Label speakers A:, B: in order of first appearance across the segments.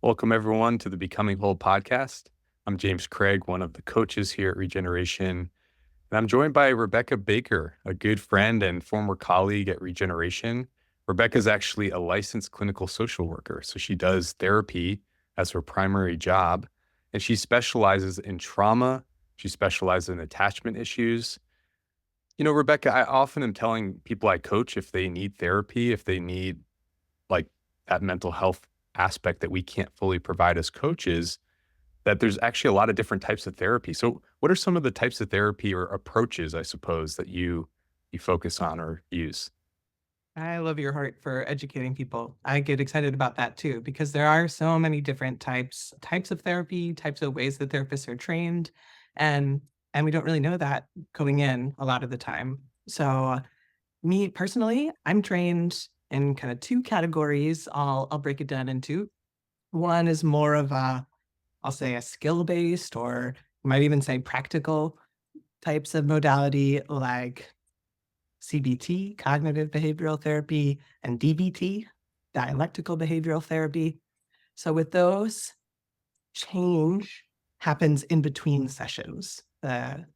A: Welcome, everyone, to the Becoming Whole podcast. I'm James Craig, one of the coaches here at Regeneration. And I'm joined by Rebecca Baker, a good friend and former colleague at Regeneration. Rebecca is actually a licensed clinical social worker. So she does therapy as her primary job, and she specializes in trauma. She specializes in attachment issues. Rebecca, I often am telling people I coach if they need therapy, if they need like that mental health aspect that we can't fully provide as coaches, that there's actually a lot of different types of therapy. So what are some of the types of therapy or approaches, I suppose, that you focus on or use?
B: I love your heart for educating people. I get excited about that too because there are so many different types of therapy, types of ways that therapists are trained, and we don't really know that going in a lot of the time. So, me personally, I'm trained in kind of two categories. I'll break it down into. One is more of a I'll say a skill based, or you might even say practical types of modality like CBT, cognitive behavioral therapy, and DBT, dialectical behavioral therapy. So with those, change happens in between sessions. The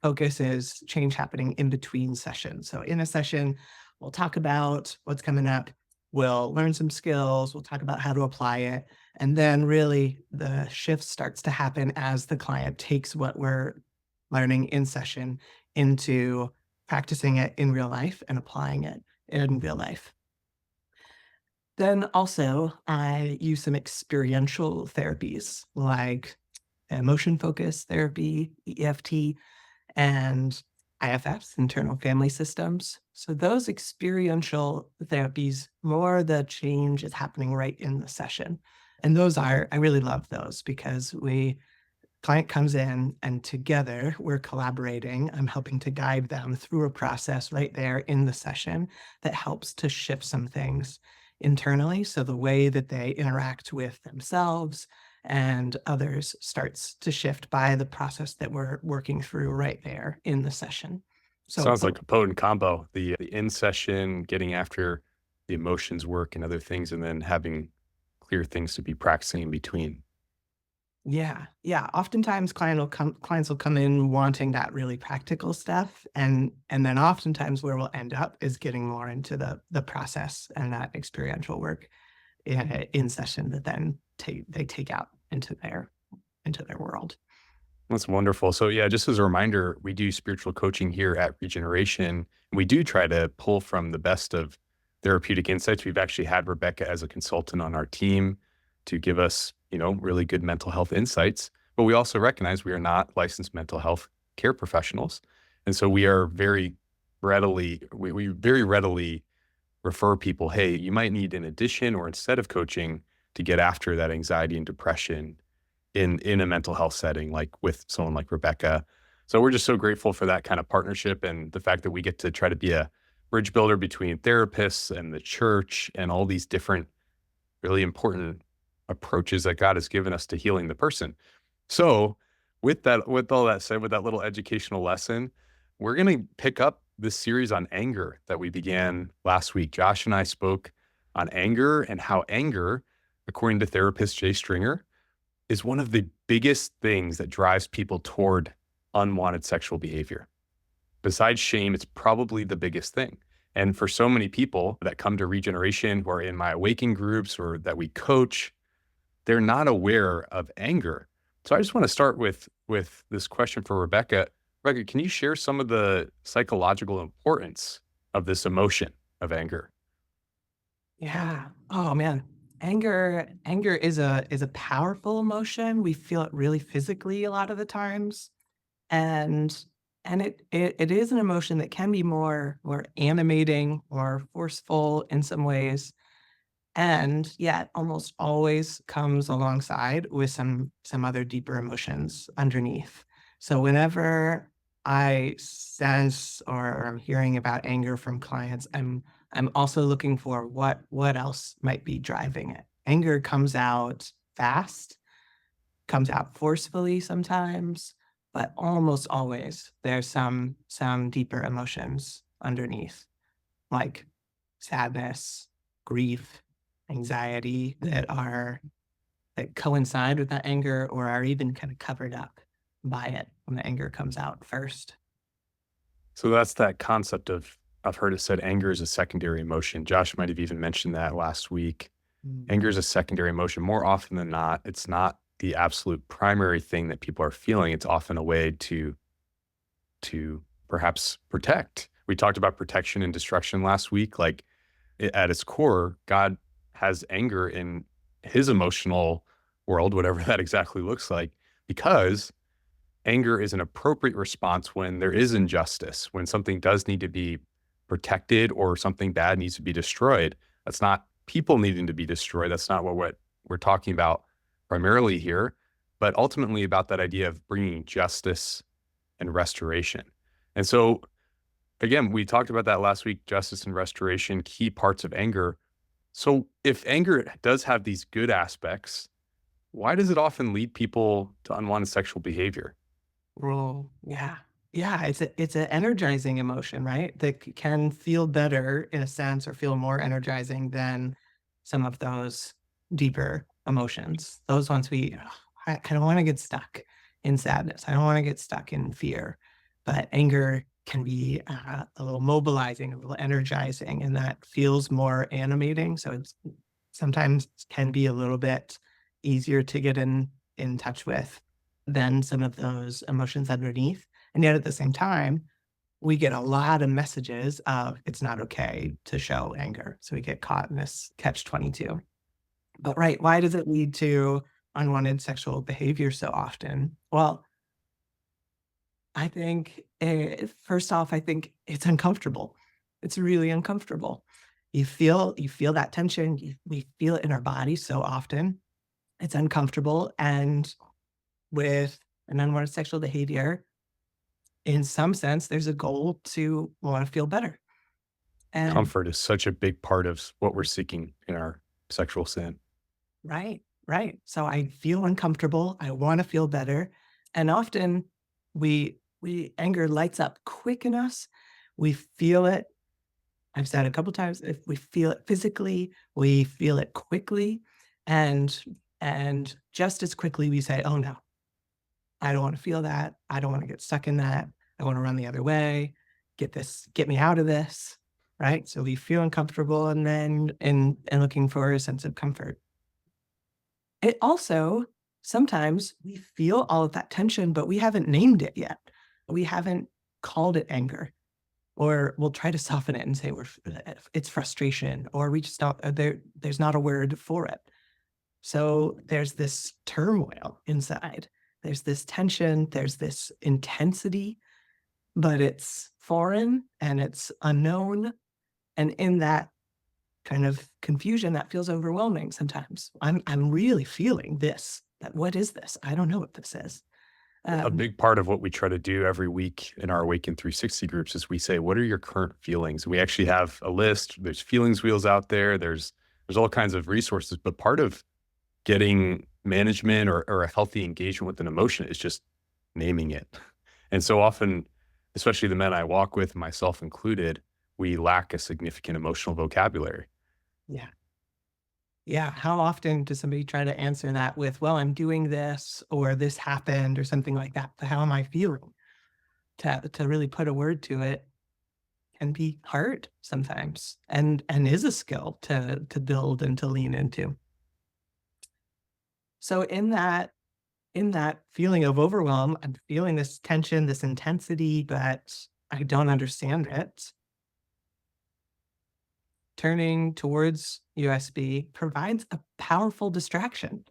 B: focus is change happening in between sessions. So in a session, we'll talk about what's coming up. We'll learn some skills. We'll talk about how to apply it. And then really the shift starts to happen as the client takes what we're learning in session into practicing it in real life and applying it in real life. Then also, I use some experiential therapies like emotion focused therapy, EFT, and IFS, internal family systems. So those experiential therapies, more the change is happening right in the session. And I really love those because client comes in and together we're collaborating. I'm helping to guide them through a process right there in the session that helps to shift some things internally. So the way that they interact with themselves and others starts to shift by the process that we're working through right there in the session. So
A: Sounds like a potent combo. The in session, getting after the emotions work and other things, and then having clear things to be practicing in between.
B: yeah, yeah. Oftentimes clients will come in wanting that really practical stuff, and then oftentimes where we'll end up is getting more into the process and that experiential work in session that then they take out into their world.
A: That's wonderful. So yeah, just as a reminder, we do spiritual coaching here at Regeneration. We do try to pull from the best of therapeutic insights. We've actually had Rebecca as a consultant on our team to give us, really good mental health insights. But we also recognize we are not licensed mental health care professionals. And so we are we very readily refer people, hey, you might need an addition or instead of coaching to get after that anxiety and depression in a mental health setting, like with someone like Rebecca. So we're just so grateful for that kind of partnership and the fact that we get to try to be a bridge builder between therapists and the church and all these different really important approaches that God has given us to healing the person. So with all that said, with that little educational lesson, we're going to pick up this series on anger that we began last week. Josh and I spoke on anger and how anger, according to therapist Jay Stringer, is one of the biggest things that drives people toward unwanted sexual behavior. Besides shame, it's probably the biggest thing. And for so many people that come to Regeneration who are in my awakening groups or that we coach, they're not aware of anger. So I just want to start with this question for Rebecca. Rebecca, can you share some of the psychological importance of this emotion of anger?
B: Yeah. Oh man. Anger is a powerful emotion. We feel it really physically a lot of the times. And it is an emotion that can be more animating or forceful in some ways, and yet almost always comes alongside with some other deeper emotions underneath. So whenever I sense or I'm hearing about anger from clients, I'm also looking for what else might be driving it. Anger comes out fast, comes out forcefully sometimes, but almost always there's some deeper emotions underneath, like sadness, grief, anxiety that are that coincide with that anger or are even kind of covered up by it when the anger comes out first.
A: So that's that concept of I've heard it said anger is a secondary emotion. Josh might have even mentioned that last week.
B: Mm.
A: Anger is a secondary emotion. More often than not, it's not the absolute primary thing that people are feeling. It's often a way to perhaps protect. We talked about protection and destruction last week. Like at its core, God has anger in his emotional world, whatever that exactly looks like, because anger is an appropriate response when there is injustice, when something does need to be protected or something bad needs to be destroyed. That's not people needing to be destroyed. That's not what we're talking about primarily here, but ultimately about that idea of bringing justice and restoration. And so, again, we talked about that last week, justice and restoration, key parts of anger. So, if anger does have these good aspects, why does it often lead people to unwanted sexual behavior?
B: Well, yeah. Yeah, it's an energizing emotion, right? That can feel better in a sense or feel more energizing than some of those deeper emotions. Those ones I kind of want to get stuck in sadness. I don't want to get stuck in fear. But anger can be a little mobilizing, a little energizing, and that feels more animating. So it's sometimes can be a little bit easier to get in touch with than some of those emotions underneath. And yet at the same time, we get a lot of messages of it's not okay to show anger. So we get caught in this catch 22. But right, why does it lead to unwanted sexual behavior so often? Well, I think first off, I think it's uncomfortable. It's really uncomfortable. You feel that tension. We feel it in our body so often. It's uncomfortable, and with an unwanted sexual behavior, in some sense, there's a goal to want to feel better. And
A: Comfort is such a big part of what we're seeking in our sexual sin.
B: right, right. So I feel uncomfortable. I want to feel better. And often we anger lights up quick in us. We feel it. I've said a couple times, if we feel it physically, we feel it quickly. And and just as quickly we say, oh no, I don't want to feel that. I don't want to get stuck in that. I want to run the other way. Get me out of this. Right. So we feel uncomfortable and then and looking for a sense of comfort. It also sometimes we feel all of that tension, but we haven't named it yet. We haven't called it anger. Or we'll try to soften it and say it's frustration, or we just don't there's not a word for it. So there's this turmoil inside. There's this tension, there's this intensity, but it's foreign and it's unknown. And in that kind of confusion, that feels overwhelming sometimes. I'm really feeling this. That what is this? I don't know what this is.
A: A
B: Um,
A: big part of what we try to do every week in our Awaken 360 groups is we say, what are your current feelings? And we actually have a list. There's feelings wheels out there. There's all kinds of resources, but part of getting management or a healthy engagement with an emotion is just naming it. And so often, especially the men I walk with, myself included, we lack a significant emotional vocabulary.
B: yeah. Yeah, how often does somebody try to answer that with, "Well, I'm doing this," or "This happened," or something like that, but how am I feeling? To really put a word to it can be hard sometimes and is a skill to build and to lean into. So in that feeling of overwhelm, I'm feeling this tension, this intensity, but I don't understand it. Turning towards USB provides a powerful distraction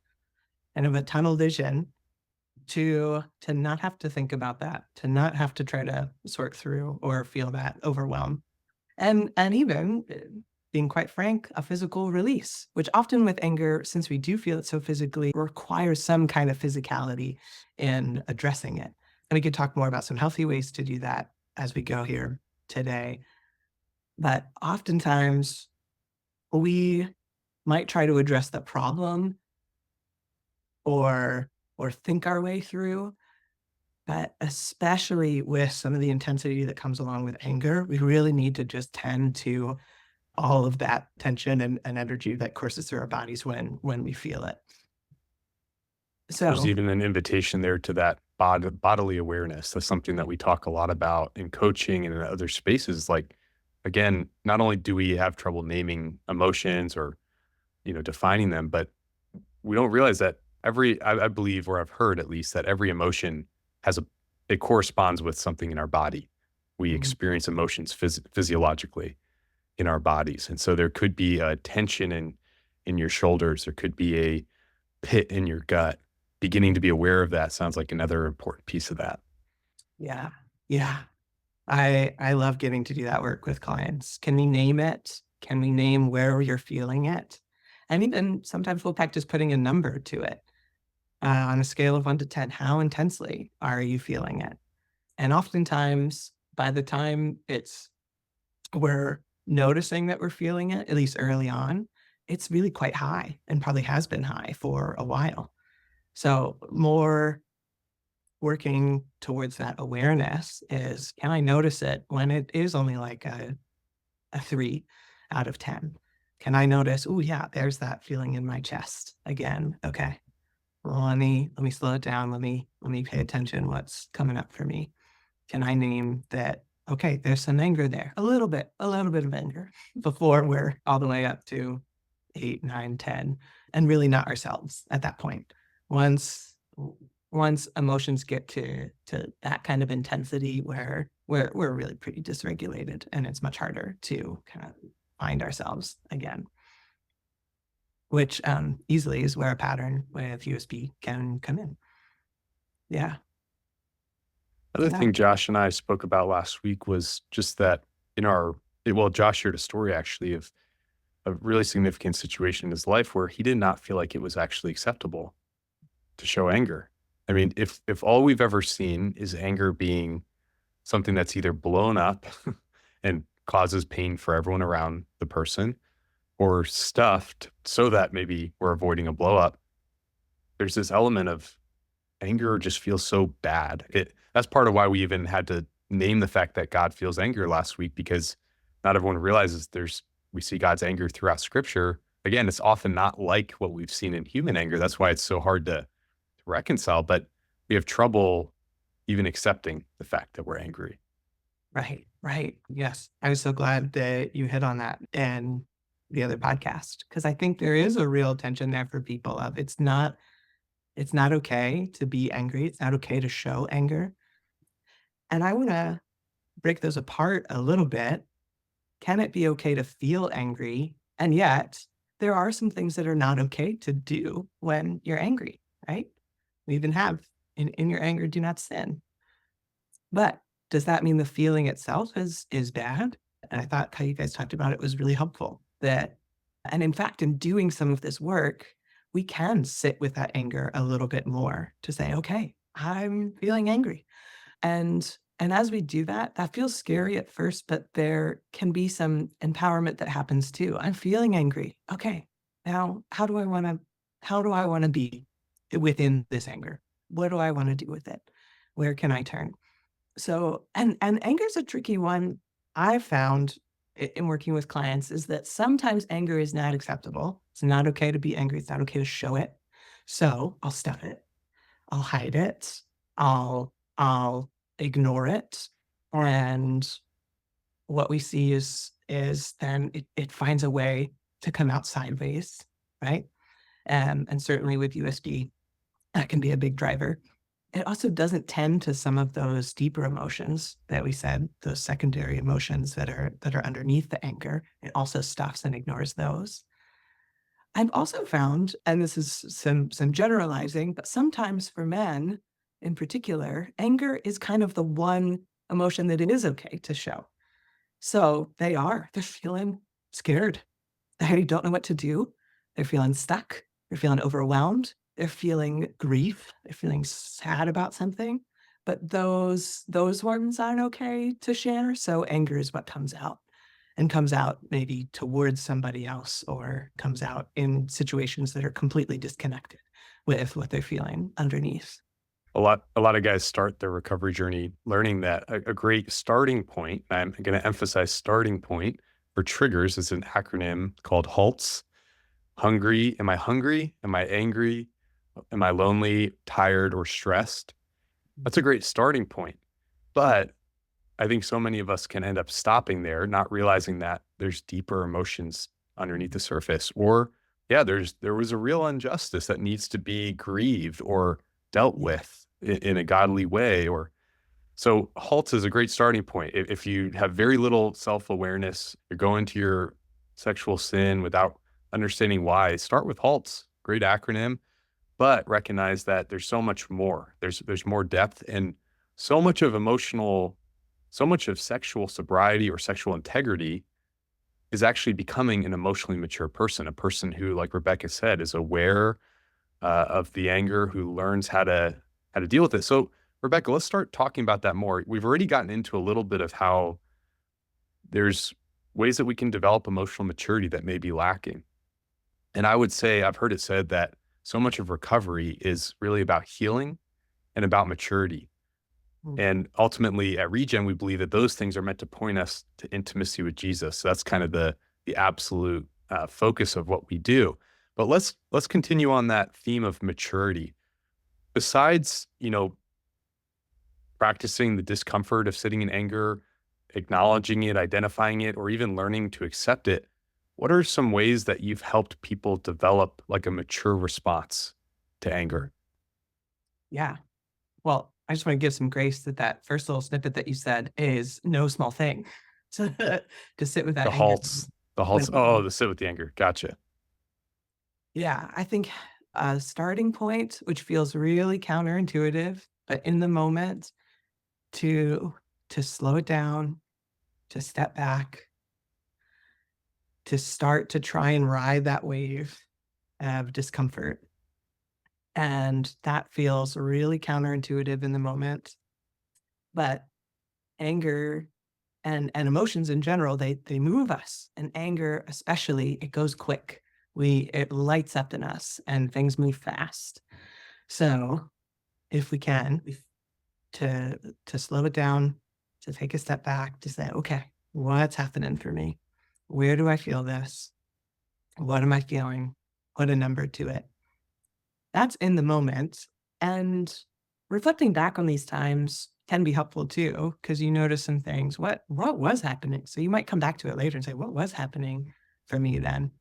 B: and of a tunnel vision to not have to think about that, to not have to try to sort through or feel that overwhelm. And even, being quite frank, a physical release, which often with anger, since we do feel it so physically, requires some kind of physicality in addressing it. And we could talk more about some healthy ways to do that as we go here today. But oftentimes we might try to address the problem or think our way through. But especially with some of the intensity that comes along with anger, we really need to just tend to all of that tension and energy that courses through our bodies when we feel it.
A: There's
B: So
A: even an invitation there to that bodily awareness. That's something that we talk a lot about in coaching and in other spaces. Like, again, not only do we have trouble naming emotions or, defining them, but we don't realize that I believe, or I've heard at least, that every emotion it corresponds with something in our body. We
B: mm,
A: experience emotions physiologically in our bodies. And so there could be a tension in your shoulders. There could be a pit in your gut. Beginning to be aware of that sounds like another important piece of that.
B: yeah, yeah. I love getting to do that work with clients. Can we name it? Can we name where you're feeling it? And even sometimes we'll practice putting a number to it on a scale of 1 to 10. How intensely are you feeling it? And oftentimes, by the time we're noticing that we're feeling it, at least early on, it's really quite high and probably has been high for a while. So more working towards that awareness is, can I notice it when it is only like a 3 out of 10? Can I notice, oh yeah, there's that feeling in my chest again. Okay. Well, let me slow it down. Let me pay attention what's coming up for me. Can I name that? Okay, there's some anger there. A little bit of anger before we're all the way up to 8, 9, 10, and really not ourselves at that point. Once once emotions get to that kind of intensity where we're really pretty dysregulated and it's much harder to kind of find ourselves again, which easily is where a pattern with USB can come in. Yeah.
A: Other
B: Yeah.
A: thing Josh and I spoke about last week was just that Josh shared a story actually of a really significant situation in his life where he did not feel like it was actually acceptable to show anger. I mean, if all we've ever seen is anger being something that's either blown up and causes pain for everyone around the person, or stuffed so that maybe we're avoiding a blow up, there's this element of anger just feels so bad. That's part of why we even had to name the fact that God feels anger last week, because not everyone realizes we see God's anger throughout scripture. Again, it's often not like what we've seen in human anger. That's why it's so hard to reconcile, but we have trouble even accepting the fact that we're angry.
B: Right, right. Yes. I was so glad that you hit on that in the other podcast, because I think there is a real tension there for people of it's not okay to be angry. It's not okay to show anger. And I want to break those apart a little bit. Can it be okay to feel angry? And yet there are some things that are not okay to do when you're angry, right? We even have in your anger, do not sin. But does that mean the feeling itself is bad? And I thought how you guys talked about it was really helpful. And in fact, in doing some of this work, we can sit with that anger a little bit more to say, okay, I'm feeling angry. And as we do that, that feels scary at first, but there can be some empowerment that happens too. I'm feeling angry. Okay. Now, how do I want to be within this anger? What do I want to do with it? Where can I turn? So, and anger is a tricky one. I found in working with clients is that sometimes anger is not acceptable. It's not okay to be angry. It's not okay to show it. So I'll stuff it. I'll hide it. I'll ignore it. And what we see is then it finds a way to come out sideways, right? And certainly with USD, that can be a big driver. It also doesn't tend to some of those deeper emotions that we said, those secondary emotions that are underneath the anger. It also stuffs and ignores those. I've also found, and this is some generalizing, but sometimes for men in particular, anger is kind of the one emotion that it is okay to show. So they're feeling scared. They don't know what to do. They're feeling stuck. They're feeling overwhelmed. They're feeling grief. They're feeling sad about something. But those ones aren't okay to share. So anger is what comes out and comes out maybe towards somebody else or comes out in situations that are completely disconnected with what they're feeling underneath.
A: A lot of guys start their recovery journey learning that a great starting point, and I'm going to emphasize starting point for triggers, is an acronym called HALTS. Hungry. Am I hungry? Am I angry? Am I lonely, tired, or stressed? That's a great starting point. But I think so many of us can end up stopping there, not realizing that there's deeper emotions underneath the surface. Or, yeah, there was a real injustice that needs to be grieved or dealt
B: Yeah.
A: with in a godly way. Or so HALT is a great starting point. If you have very little self-awareness, you're going to your sexual sin without understanding why, start with HALTs. Great acronym, but recognize that there's so much more. There's more depth and so much of emotional, so much of sexual sobriety or sexual integrity is actually becoming an emotionally mature person, a person who, like Rebecca said, is aware of the anger, who learns how to deal with it. So, Rebecca, let's start talking about that more. We've already gotten into a little bit of how there's ways that we can develop emotional maturity that may be lacking. And I would say I've heard it said that so much of recovery is really about healing and about maturity.
B: Mm.
A: And ultimately at Regen, we believe that those things are meant to point us to intimacy with Jesus. So that's kind of the absolute focus of what we do. But let's continue on that theme of maturity. Besides, practicing the discomfort of sitting in anger, acknowledging it, identifying it, or even learning to accept it, what are some ways that you've helped people develop like a mature response to anger?
B: Yeah. Well, I just want to give some grace that that first little snippet that you said is no small thing to to sit with
A: The
B: that anger
A: halts, the halts. Oh,
B: when
A: the sit with the anger. Gotcha.
B: yeah, I think a starting point, which feels really counterintuitive, but in the moment to to slow it down, to step back, to start to try and ride that wave of discomfort. And that feels really counterintuitive in the moment. But anger and emotions in general, they move us. And anger, especially, it goes quick. It lights up in us and things move fast. So if we can, to slow it down, to take a step back, to say, okay, what's happening for me? Where do I feel this? What am I feeling? Put a number to it. That's in the moment. And reflecting back on these times can be helpful too, because you notice some things. What was happening? So you might come back to it later and say, what was happening for me then?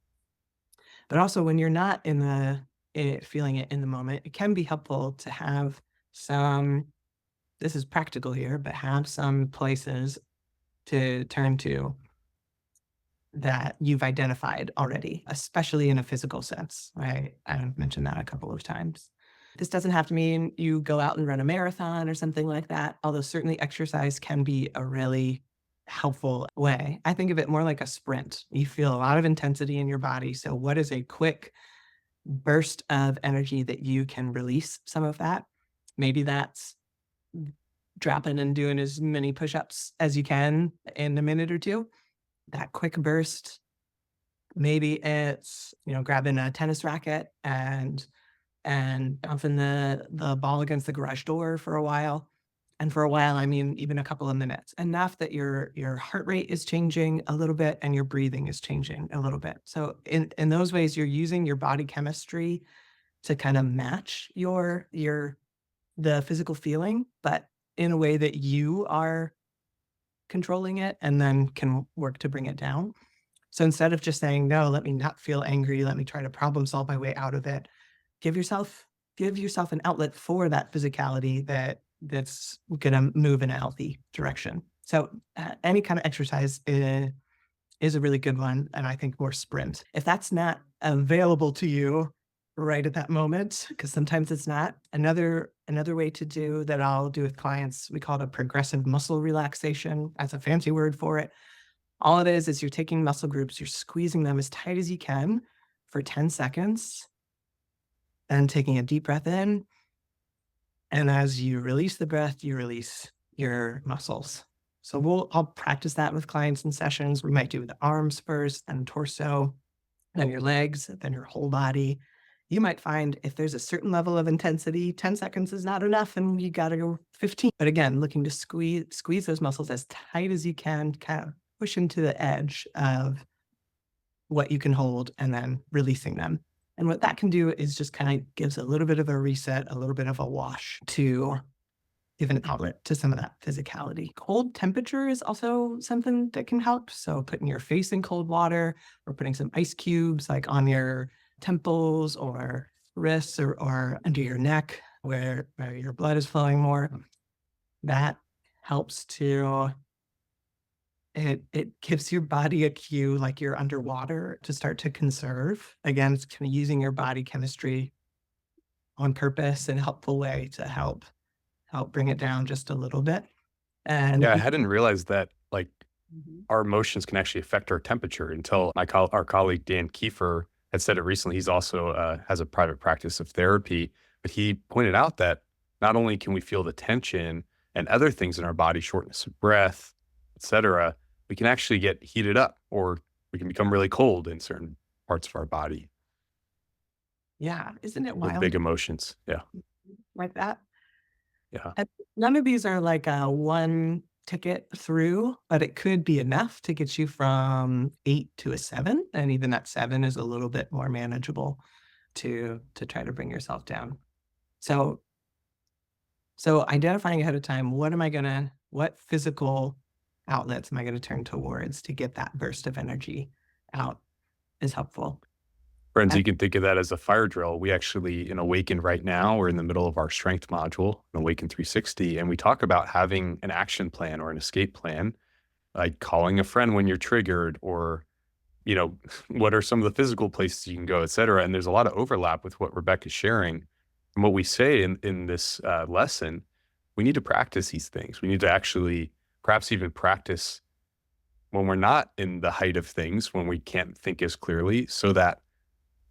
B: But also when you're not in feeling it in the moment, it can be helpful to have some, this is practical here, but have some places to turn to that you've identified already, especially in a physical sense, right? I've mentioned that a couple of times. This doesn't have to mean you go out and run a marathon or something like that, although certainly exercise can be a really helpful way. I think of it more like a sprint. You feel a lot of intensity in your body. So, what is a quick burst of energy that you can release some of that? Maybe that's dropping and doing as many push ups as you can in a minute or two. That quick burst. Maybe it's, grabbing a tennis racket and bouncing the ball against the garage door for a while. And for a while, I mean even a couple of minutes, enough that your heart rate is changing a little bit and your breathing is changing a little bit. So in those ways, you're using your body chemistry to kind of match your the physical feeling, but in a way that you are controlling it and then can work to bring it down. So instead of just saying, "No, let me not feel angry, let me try to problem solve my way out of it," give yourself give yourself an outlet for that physicality that's gonna move in a healthy direction. So, any kind of exercise is a really good one, and I think more sprint. If that's not available to you right at that moment, because sometimes it's not, another way to do that I'll do with clients, we call it a progressive muscle relaxation. That's a fancy word for it. All it is you're taking muscle groups, you're squeezing them as tight as you can for 10 seconds, and taking a deep breath in. And as you release the breath, you release your muscles. So I'll practice that with clients in sessions. We might do the arms first, then torso, then your legs, then your whole body. You might find if there's a certain level of intensity, 10 seconds is not enough and you got to go 15. But again, looking to squeeze those muscles as tight as you can, kind of push into the edge of what you can hold and then releasing them. And what that can do is just kind of gives a little bit of a reset, a little bit of a wash to give an outlet to some of that physicality. Cold temperature is also something that can help. So putting your face in cold water or putting some ice cubes like on your temples or wrists or under your neck where your blood is flowing more. That helps to it gives your body a cue like you're underwater to start to conserve. Again, it's kind of using your body chemistry on purpose in a helpful way to help bring it down just a little bit.
A: Yeah, I
B: And
A: hadn't realized that like
B: Mhm.
A: our emotions can actually affect our temperature until our colleague Dan Kiefer had said it recently. He's also has a private practice of therapy, but he pointed out that not only can we feel the tension and other things in our body, shortness of breath, etc., we can actually get heated up or we can become really cold in certain parts of our body
B: yeah, isn't it
A: with
B: wild
A: big emotions. Yeah,
B: like that?
A: yeah.
B: And none of these are like a one ticket through, but it could be enough to get you from 8 to a 7, and even that 7 is a little bit more manageable to try to bring yourself down. So so identifying ahead of time, what physical outlets am I gonna turn towards to get that burst of energy out is helpful.
A: Friends,
B: And
A: you can think of that as a fire drill. We actually, in Awaken right now, we're in the middle of our strength module, in Awaken 360, and we talk about having an action plan or an escape plan, like calling a friend when you're triggered, or, you know, what are some of the physical places you can go, et cetera. And there's a lot of overlap with what Rebecca's sharing. And what we say in this lesson, we need to practice these things. We need to actually perhaps even practice when we're not in the height of things, when we can't think as clearly, so that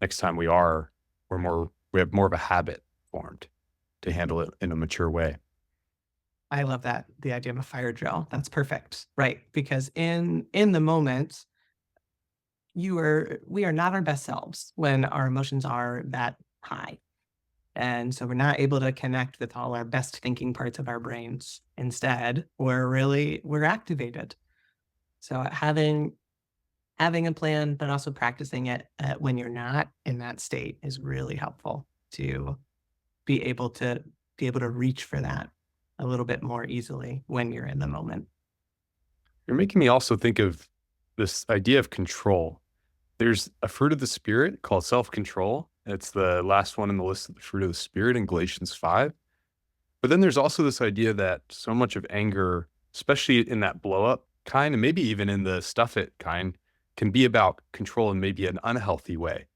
A: next time we are, we have more of a habit formed to handle it in a mature way.
B: I love that, the idea of a fire drill. That's perfect, right? Because in the moment, we are not our best selves when our emotions are that high. And so we're not able to connect with all our best thinking parts of our brains. Instead, we're activated. So having a plan, but also practicing it when you're not in that state is really helpful to be able to be able to reach for that a little bit more easily when you're in the moment.
A: You're making me also think of this idea of control. There's a fruit of the spirit called self-control. It's the last one in the list of the fruit of the spirit in Galatians 5. But then there's also this idea that so much of anger, especially in that blow up kind, and maybe even in the stuff it kind, can be about control in maybe an unhealthy way.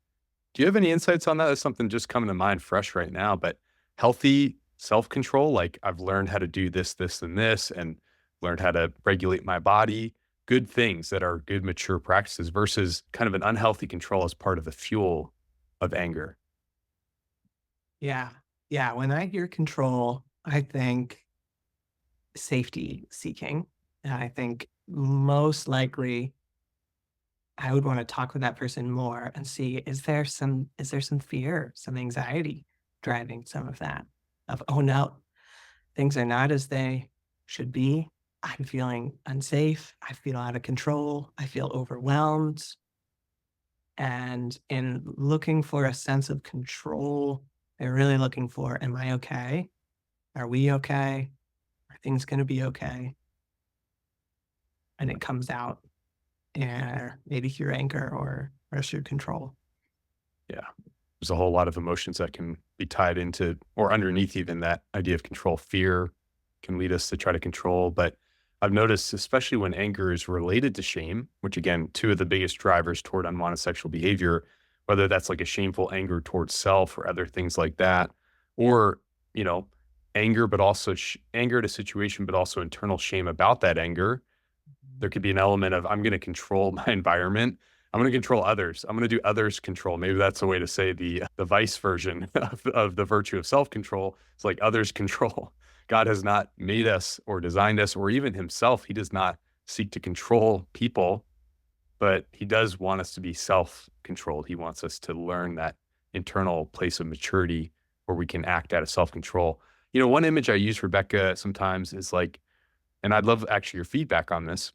A: Do you have any insights on that? That's something just coming to mind fresh right now, but healthy self-control, like I've learned how to do this, this, and this, and learned how to regulate my body, good things that are good, mature practices versus kind of an unhealthy control as part of the fuel of anger.
B: Yeah. Yeah. When I hear control, I think safety seeking. And I think most likely I would want to talk with that person more and see is there some fear, some anxiety driving some of that of oh no, things are not as they should be. I'm feeling unsafe. I feel out of control. I feel overwhelmed. And in looking for a sense of control, they're really looking for, am I okay? Are we okay? Are things going to be okay? And it comes out maybe through anger or through control.
A: Yeah. There's a whole lot of emotions that can be tied into or underneath even that idea of control. Fear can lead us to try to control. But I've noticed, especially when anger is related to shame, which again, two of the biggest drivers toward unwanted sexual behavior, whether that's like a shameful anger towards self or other things like that, or, you know, anger, but also anger at a situation, but also internal shame about that anger. There could be an element of I'm going to control my environment. I'm going to control others. I'm going to do others control. Maybe that's a way to say the vice version of the virtue of self control. It's like others control. God has not made us or designed us, or even Himself. He does not seek to control people, but He does want us to be self controlled. He wants us to learn that internal place of maturity where we can act out of self control. You know, one image I use, Rebecca, sometimes is like, and I'd love actually your feedback on this,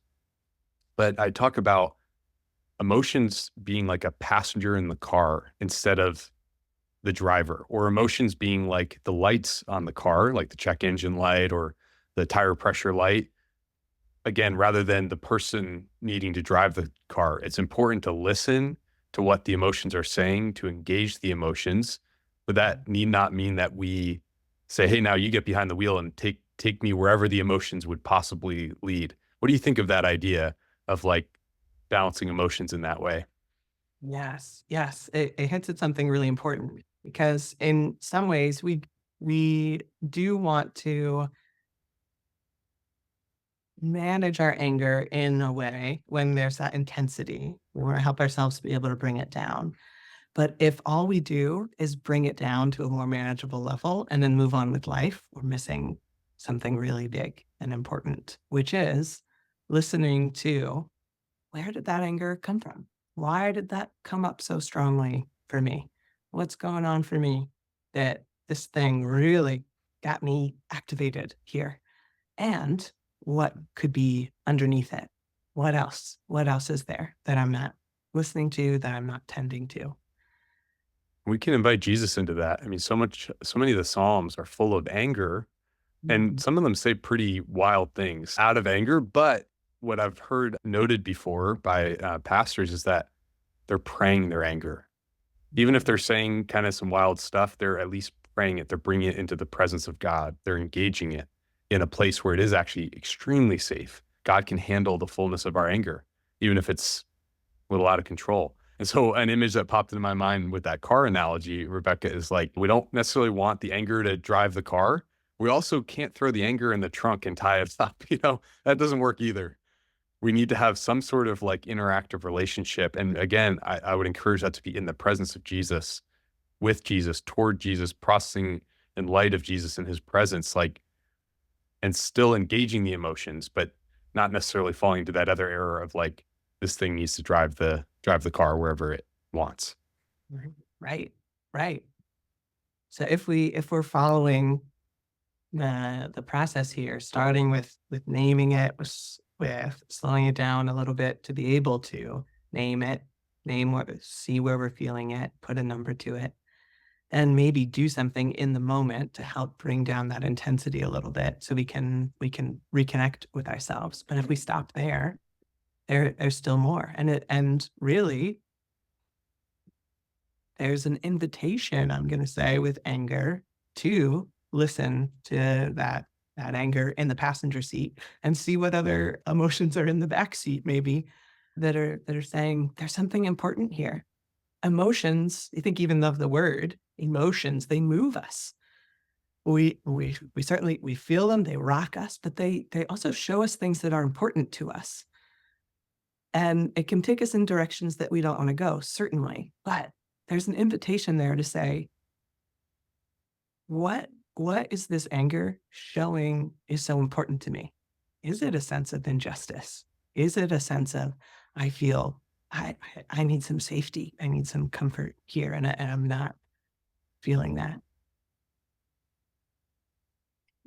A: but I talk about emotions being like a passenger in the car instead of the driver, or emotions being like the lights on the car, like the check engine light or the tire pressure light. Again, rather than the person needing to drive the car, it's important to listen to what the emotions are saying, to engage the emotions. But that need not mean that we say, hey, now you get behind the wheel and take me wherever the emotions would possibly lead. What do you think of that idea of like balancing emotions in that way?
B: Yes, yes, it hits at something really important because in some ways we do want to manage our anger in a way when there's that intensity. We want to help ourselves be able to bring it down. But if all we do is bring it down to a more manageable level and then move on with life, we're missing something really big and important, which is listening to where did that anger come from? Why did that come up so strongly for me? What's going on for me that this thing really got me activated here? And what could be underneath it? What else? What else is there that I'm not listening to, that I'm not tending to?
A: We can invite Jesus into that. I mean, so many of the Psalms are full of anger, and
B: Mhm.
A: some of them say pretty wild things out of anger. But what I've heard noted before by pastors is that they're praying their anger. Even if they're saying kind of some wild stuff, they're at least praying it. They're bringing it into the presence of God. They're engaging it in a place where it is actually extremely safe. God can handle the fullness of our anger, even if it's a little out of control. And so an image that popped into my mind with that car analogy, Rebecca, is like, we don't necessarily want the anger to drive the car. We also can't throw the anger in the trunk and tie it up. That doesn't work either. We need to have some sort of like interactive relationship. And again, I would encourage that to be in the presence of Jesus, with Jesus, toward Jesus, processing in light of Jesus in his presence, like, and still engaging the emotions, but not necessarily falling into that other error of like, this thing needs to drive the car wherever it wants.
B: Right, right, right. So if we're following the process here, starting with naming it, with slowing it down a little bit to be able to name it, name what, see where we're feeling it, put a number to it, and maybe do something in the moment to help bring down that intensity a little bit, so we can reconnect with ourselves. But if we stop there, there's still more, and really there's an invitation, I'm gonna say, with anger to listen to that anger in the passenger seat and see what other emotions are in the back seat maybe that are saying, "There's something important here." Emotions, I think even of the word, emotions, they move us. We certainly we feel them, they rock us, but they also show us things that are important to us. And it can take us in directions that we don't wanna go, certainly, but there's an invitation there to say, "What is this anger showing is so important to me? Is it a sense of injustice? Is it a sense of, I feel I need some safety, I need some comfort here, and I'm not feeling that?"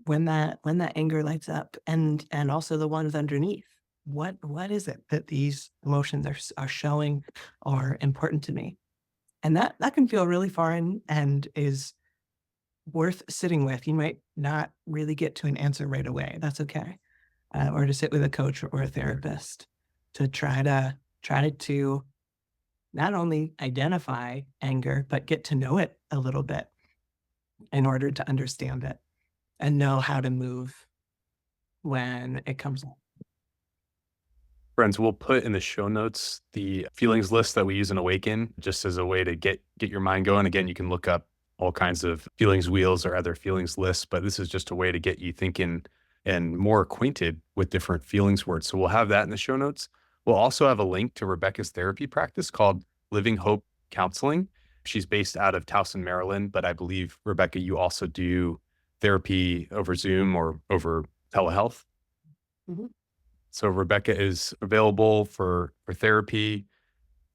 B: When that anger lights up and also the ones underneath, what is it that these emotions are showing are important to me? And that can feel really foreign and is worth sitting with. You might not really get to an answer right away. That's okay. Or to sit with a coach or a therapist to try to not only identify anger, but get to know it a little bit in order to understand it and know how to move when it comes up.
A: Friends, we'll put in the show notes the feelings list that we use in Awaken, just as a way to get your mind going. Again, you can look up all kinds of feelings wheels or other feelings lists, but this is just a way to get you thinking and more acquainted with different feelings words. So we'll have that in the show notes. We'll also have a link to Rebecca's therapy practice called Living Hope Counseling. She's based out of Towson, Maryland, but I believe, Rebecca, you also do therapy over Zoom or over telehealth.
B: Mhm.
A: So Rebecca is available for therapy.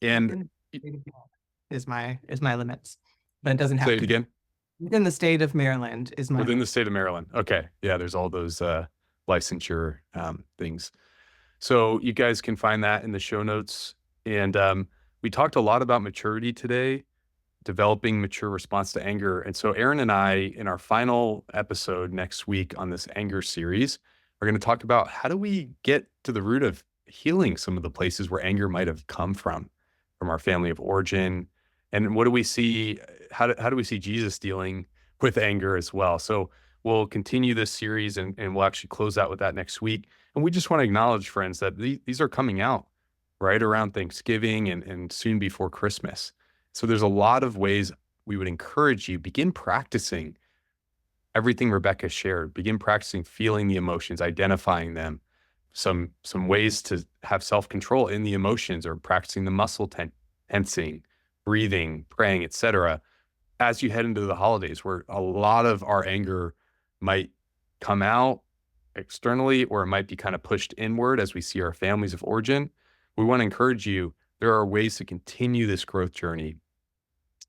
A: And
B: Within the state of Maryland is my limits, but it doesn't have
A: say it
B: to be.
A: again,
B: Within the state of Maryland is my
A: within
B: limit.
A: the state of Maryland. Okay. Yeah, there's all those licensure things. So you guys can find that in the show notes. And we talked a lot about maturity today, developing mature response to anger. And so Aaron and I, in our final episode next week on this anger series, are going to talk about how do we get to the root of healing some of the places where anger might have come from our family of origin. And what do we see? How do we see Jesus dealing with anger as well? So we'll continue this series and we'll actually close out with that next week. And we just want to acknowledge, friends, that these are coming out right around Thanksgiving and soon before Christmas. So there's a lot of ways we would encourage you begin practicing everything Rebecca shared. Begin practicing feeling the emotions, identifying them. Some ways to have self-control in the emotions or practicing the tensing, breathing, praying, etc. as you head into the holidays where a lot of our anger might come out externally or it might be kind of pushed inward as we see our families of origin. We want to encourage you. There are ways to continue this growth journey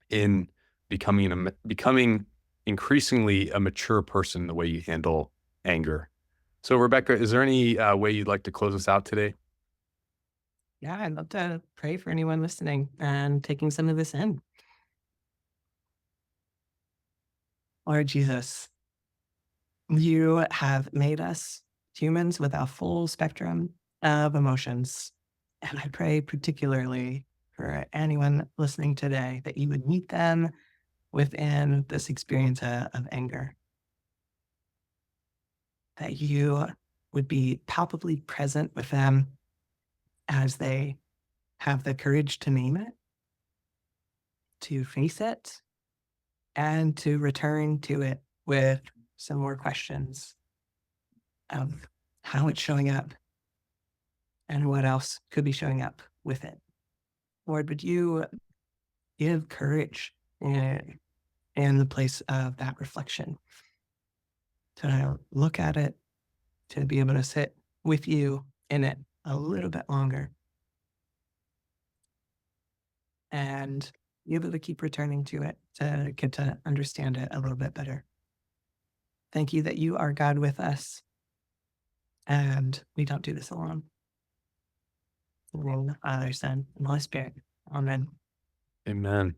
A: in becoming increasingly a mature person in the way you handle anger. So, Rebecca, is there any way you'd like to close us out today?
B: Yeah, I'd love to pray for anyone listening and taking some of this in. Lord Jesus, you have made us humans with a full spectrum of emotions. And I pray particularly for anyone listening today that you would meet them within this experience of anger, that you would be palpably present with them as they have the courage to name it, to face it, and to return to it with some more questions of how it's showing up and what else could be showing up with it. Lord, would you give courage in the place of that reflection to look at it, to be able to sit with you in it a little bit longer and be able to keep returning to it to get to understand it a little bit better. Thank you that you are God with us and we don't do this alone. In the name of the Father, Son, and Holy Spirit. Amen.
A: Amen.